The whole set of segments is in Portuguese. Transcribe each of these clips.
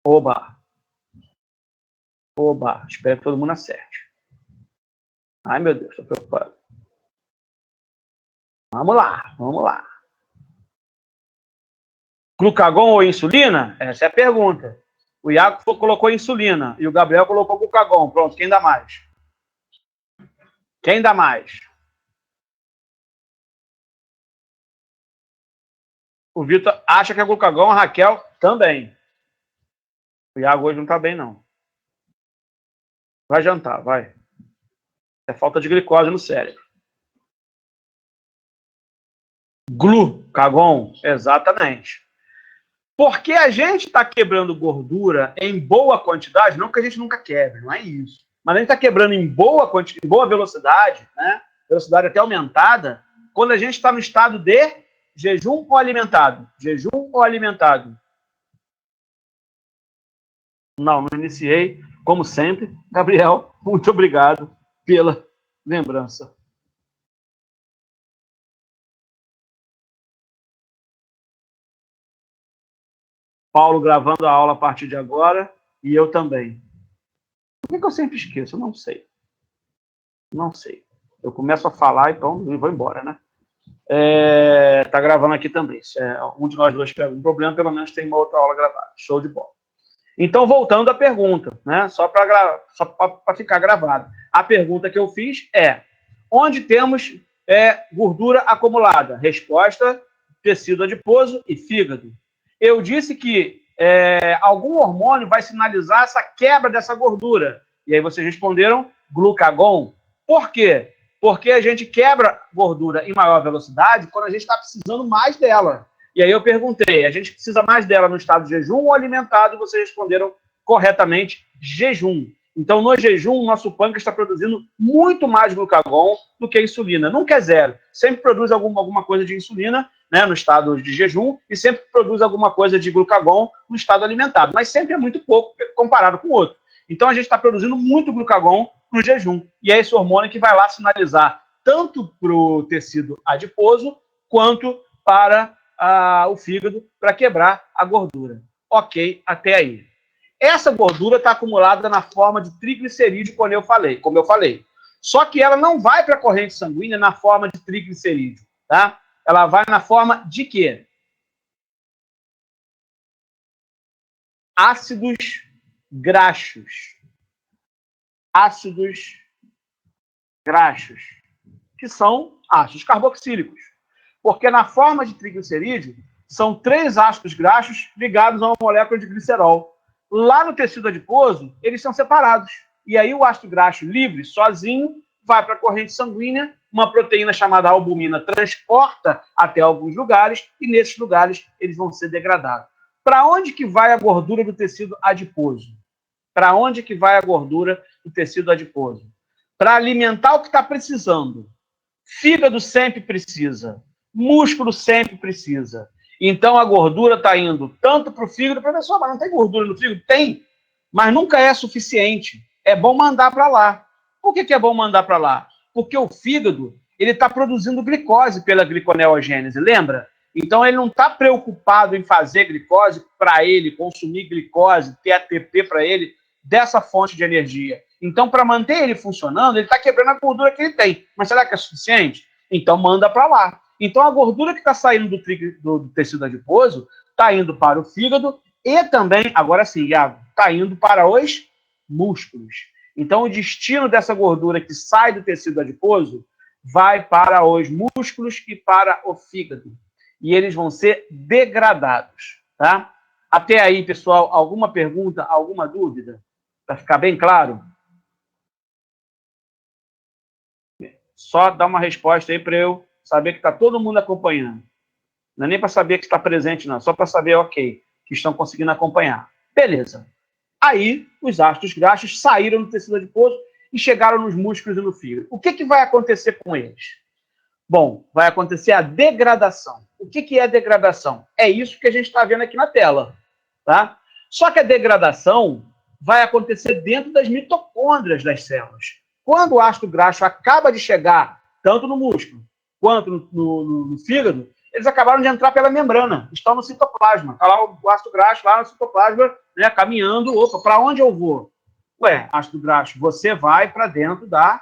Oba! Oba! Espero que todo mundo acerte. Ai, meu Deus, estou preocupado. Vamos lá, vamos lá. Glucagon ou insulina? Essa é a pergunta. O Iago colocou insulina e o Gabriel colocou glucagon. Pronto, quem dá mais? Quem dá mais? O Vitor acha que é glucagon, a Raquel também. O Iago hoje não tá bem, não. Vai jantar, vai. É falta de glicose no cérebro. Glucagon, exatamente. Porque a gente está quebrando gordura em boa quantidade, não que a gente nunca quebre, não é isso. Mas a gente está quebrando em boa quantidade, em boa velocidade, né? Velocidade até aumentada, quando a gente está no estado de jejum ou alimentado. Jejum ou alimentado? Não iniciei, como sempre. Gabriel, muito obrigado pela lembrança. Paulo gravando a aula a partir de agora e eu também. Por que eu sempre esqueço? Eu não sei. Não sei. Eu começo a falar e então vou embora, né? Tá gravando aqui também. Se um de nós dois tiver algum problema, pelo menos tem uma outra aula gravada. Show de bola. Então, voltando à pergunta, né? Só para ficar gravado. A pergunta que eu fiz é: onde temos gordura acumulada? Resposta: tecido adiposo e fígado. Eu disse que algum hormônio vai sinalizar essa quebra dessa gordura. E aí vocês responderam glucagon. Por quê? Porque a gente quebra gordura em maior velocidade quando a gente está precisando mais dela. E aí eu perguntei, a gente precisa mais dela no estado de jejum ou alimentado? E vocês responderam corretamente, jejum. Então, no jejum, nosso pâncreas está produzindo muito mais glucagon do que insulina. Nunca é zero. Sempre produz alguma coisa de insulina, né, no estado de jejum, e sempre produz alguma coisa de glucagon no estado alimentado. Mas sempre é muito pouco comparado com o outro. Então, a gente está produzindo muito glucagon no jejum. E é esse hormônio que vai lá sinalizar tanto para o tecido adiposo quanto para o fígado para quebrar a gordura. Ok, até aí. Essa gordura está acumulada na forma de triglicerídeo, como eu falei. Só que ela não vai para a corrente sanguínea na forma de triglicerídeo, tá? Ela vai na forma de quê? Ácidos graxos. Ácidos graxos, que são ácidos carboxílicos. Porque na forma de triglicerídeo, são 3 ácidos graxos ligados a uma molécula de glicerol. Lá no tecido adiposo, eles são separados. E aí o ácido graxo livre, sozinho, vai para a corrente sanguínea, uma proteína chamada albumina transporta até alguns lugares, e nesses lugares eles vão ser degradados. Para onde que vai a gordura do tecido adiposo? Para onde que vai a gordura do tecido adiposo? Para alimentar o que está precisando. Fígado sempre precisa. Músculo sempre precisa. Então, a gordura está indo tanto para o fígado, professor, mas não tem gordura no fígado? Tem, mas nunca é suficiente. É bom mandar para lá. Por que é bom mandar para lá? Porque o fígado ele está produzindo glicose pela gliconeogênese, lembra? Então, ele não está preocupado em fazer glicose para ele, consumir glicose, ter ATP para ele, dessa fonte de energia. Então, para manter ele funcionando, ele está quebrando a gordura que ele tem. Mas será que é suficiente? Então, manda para lá. Então, a gordura que está saindo do tecido adiposo está indo para o fígado e também, agora sim, Iago, está indo para os músculos. Então, o destino dessa gordura que sai do tecido adiposo vai para os músculos e para o fígado. E eles vão ser degradados, tá? Até aí, pessoal, alguma pergunta, alguma dúvida? Para ficar bem claro? Só dá uma resposta aí para eu saber que está todo mundo acompanhando. Não é nem para saber que está presente, não. Só para saber, ok, que estão conseguindo acompanhar. Beleza. Aí, os ácidos graxos saíram do tecido adiposo e chegaram nos músculos e no fígado. O que vai acontecer com eles? Bom, vai acontecer a degradação. O que é degradação? É isso que a gente está vendo aqui na tela, tá? Só que a degradação vai acontecer dentro das mitocôndrias das células. Quando o ácido graxo acaba de chegar, tanto no músculo quanto no fígado, eles acabaram de entrar pela membrana, estão no citoplasma. Está lá o ácido graxo, lá no citoplasma, né, caminhando. Opa, para onde eu vou? Ué, ácido graxo, você vai para dentro da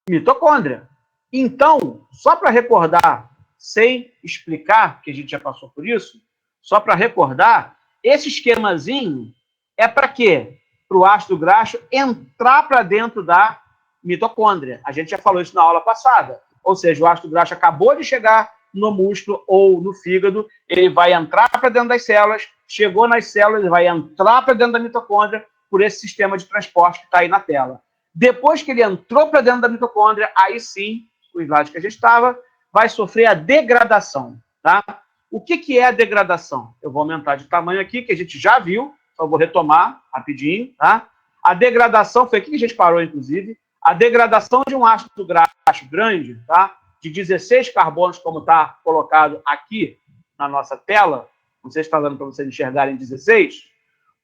mitocôndria. Então, só para recordar, sem explicar, que a gente já passou por isso, só para recordar, esse esquemazinho é para quê? Para o ácido graxo entrar para dentro da mitocôndria. A gente já falou isso na aula passada. Ou seja, o ácido graxo acabou de chegar no músculo ou no fígado, ele vai entrar para dentro das células, chegou nas células, ele vai entrar para dentro da mitocôndria por esse sistema de transporte que está aí na tela. Depois que ele entrou para dentro da mitocôndria, aí sim, o slide que a gente estava, vai sofrer a degradação, tá? O que é a degradação? Eu vou aumentar de tamanho aqui, que a gente já viu, só vou retomar rapidinho, tá? A degradação, foi aqui que a gente parou, inclusive, a degradação de um ácido graxo grande, tá? De 16 carbonos, como está colocado aqui na nossa tela, não sei se está dando para vocês enxergarem 16,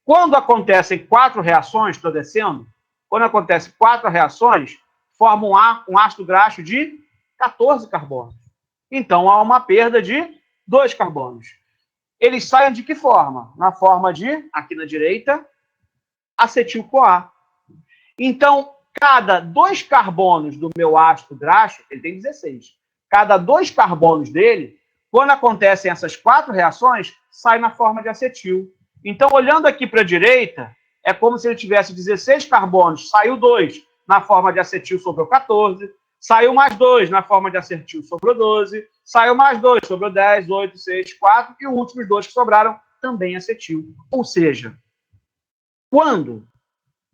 quando acontecem 4 reações, estou descendo, quando acontecem 4 reações, forma um ácido graxo de 14 carbonos. Então, há uma perda de 2 carbonos. Eles saem de que forma? Na forma de, aqui na direita, acetil-CoA. Então, cada 2 carbonos do meu ácido graxo, ele tem 16, cada 2 carbonos dele, quando acontecem essas 4 reações, sai na forma de acetil. Então, olhando aqui para a direita, é como se ele tivesse 16 carbonos, saiu 2 na forma de acetil, sobrou 14, saiu mais 2 na forma de acetil, sobrou 12, saiu mais 2, sobrou 10, 8, 6, 4, e os últimos 2 que sobraram, também acetil. Ou seja, quando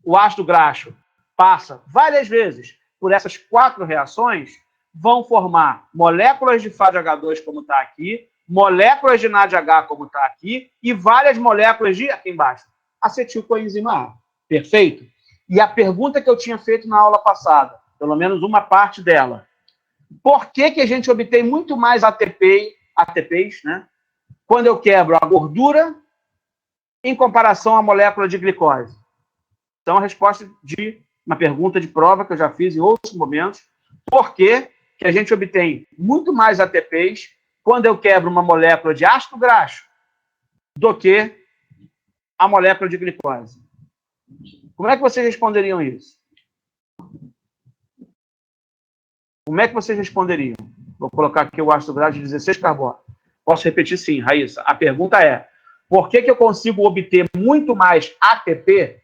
o ácido graxo passa várias vezes por essas 4 reações, vão formar moléculas de FADH2, como está aqui, moléculas de NADH, como está aqui, e várias moléculas de, aqui embaixo, acetilcoenzima A. Perfeito? E a pergunta que eu tinha feito na aula passada, pelo menos uma parte dela, por que a gente obtém muito mais ATPs, né, quando eu quebro a gordura em comparação à molécula de glicose? Então, a resposta de uma pergunta de prova que eu já fiz em outros momentos, por que a gente obtém muito mais ATPs quando eu quebro uma molécula de ácido graxo do que a molécula de glicose? Como é que vocês responderiam isso? Como é que vocês responderiam? Vou colocar aqui o ácido graxo de 16 carbono. Posso repetir sim, Raíssa. A pergunta é, por que eu consigo obter muito mais ATP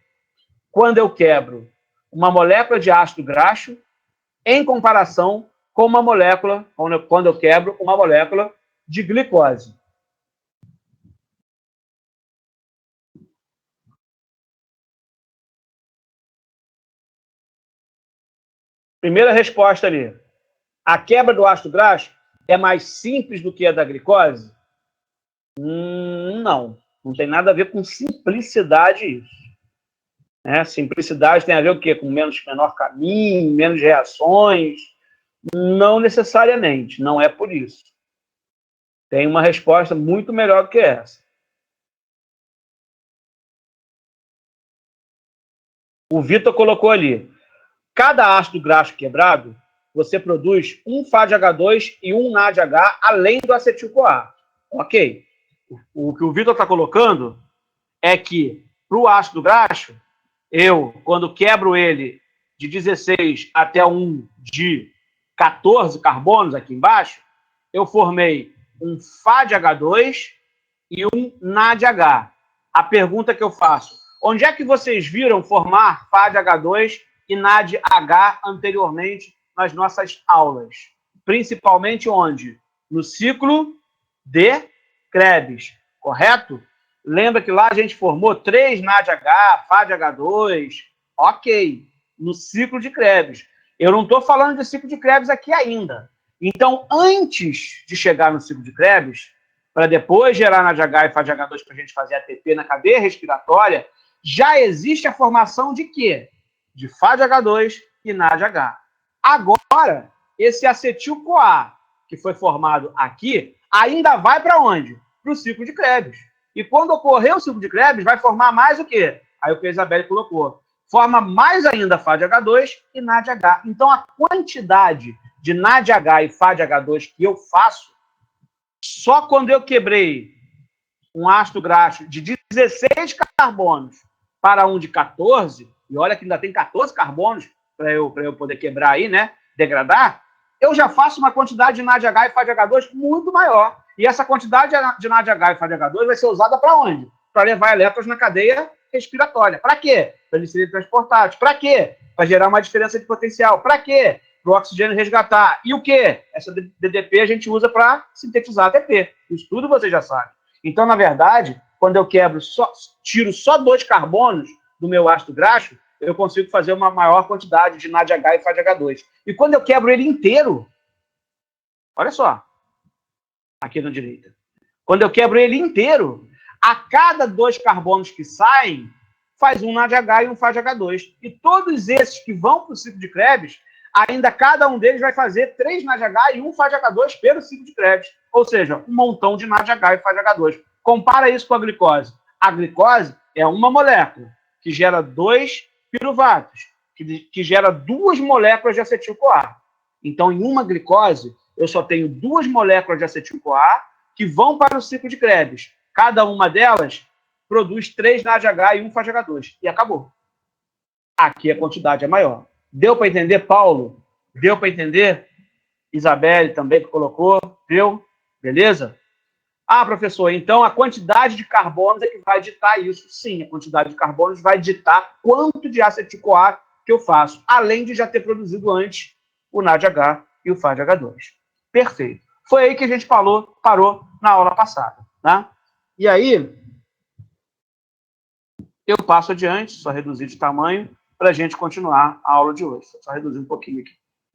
quando eu quebro uma molécula de ácido graxo em comparação com uma molécula, quando eu quebro uma molécula de glicose? Primeira resposta ali. A quebra do ácido graxo é mais simples do que a da glicose? Não. Não tem nada a ver com simplicidade isso. Simplicidade tem a ver o quê? Com menor caminho, menos reações? Não necessariamente. Não é por isso. Tem uma resposta muito melhor do que essa. O Vitor colocou ali. Cada ácido graxo quebrado, você produz um FADH2 e um NADH, além do acetil-CoA. Ok. O que o Vitor está colocando é que, para o ácido graxo, eu, quando quebro ele de 16 até um de 14 carbonos aqui embaixo, eu formei um FADH2 e um NADH. A pergunta que eu faço, onde é que vocês viram formar FADH2 e NADH anteriormente nas nossas aulas? Principalmente onde? No ciclo de Krebs, correto? Lembra que lá a gente formou 3 NADH, FADH2, ok, no ciclo de Krebs. Eu não estou falando de ciclo de Krebs aqui ainda. Então, antes de chegar no ciclo de Krebs, para depois gerar NADH e FADH2 para a gente fazer ATP na cadeia respiratória, já existe a formação de quê? De FADH2 e NADH. Agora, esse acetil-CoA, que foi formado aqui, ainda vai para onde? Para o ciclo de Krebs. E quando ocorrer o ciclo de Krebs, vai formar mais o quê? Aí o que a Isabelle colocou. Forma mais ainda FADH2 e NADH. Então, a quantidade de NADH e FADH2 que eu faço Só quando eu quebrei um ácido graxo de 16 carbonos para um de 14, e olha que ainda tem 14 carbonos para eu poder quebrar aí, né? Degradar, eu já faço uma quantidade de NADH e FADH2 muito maior. E essa quantidade de NADH e FADH2 vai ser usada para onde? Para levar elétrons na cadeia respiratória. Para quê? Para eles serem transportados. Para quê? Para gerar uma diferença de potencial. Para quê? Para o oxigênio resgatar. E o quê? Essa DDP a gente usa para sintetizar ATP. Isso tudo você já sabe. Então, na verdade, quando eu tiro só 2 carbonos do meu ácido graxo, eu consigo fazer uma maior quantidade de NADH e FADH2. E quando eu quebro ele inteiro, olha só, aqui na direita. Quando eu quebro ele inteiro, a cada 2 carbonos que saem, faz um NADH e um FADH2. E todos esses que vão para o ciclo de Krebs, ainda cada um deles vai fazer 3 NADH e um FADH2 pelo ciclo de Krebs. Ou seja, um montão de NADH e FADH2. Compara isso com a glicose. A glicose é uma molécula que gera 2 piruvatos, que gera 2 moléculas de acetil-CoA. Então, em uma glicose, eu só tenho 2 moléculas de acetil-CoA que vão para o ciclo de Krebs. Cada uma delas produz 3 NADH e um FADH2. E acabou. Aqui a quantidade é maior. Deu para entender, Paulo? Deu para entender? Isabelle também que colocou. Deu? Beleza? Ah, professor, então a quantidade de carbonos é que vai ditar isso. Sim, a quantidade de carbonos vai ditar quanto de acetil-CoA que eu faço, além de já ter produzido antes o NADH e o FADH2. Perfeito. Foi aí que a gente parou na aula passada. Tá? E aí, eu passo adiante, só reduzir de tamanho, para a gente continuar a aula de hoje. Só reduzir um pouquinho aqui.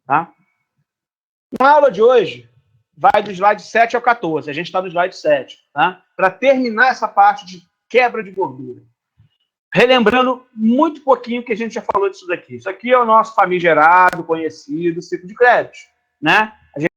Tá? Na aula de hoje, vai do slide 7 ao 14. A gente está no slide 7. Tá? Para terminar essa parte de quebra de gordura. Relembrando muito pouquinho que a gente já falou disso daqui. Isso aqui é o nosso famigerado, conhecido ciclo de Krebs. Né?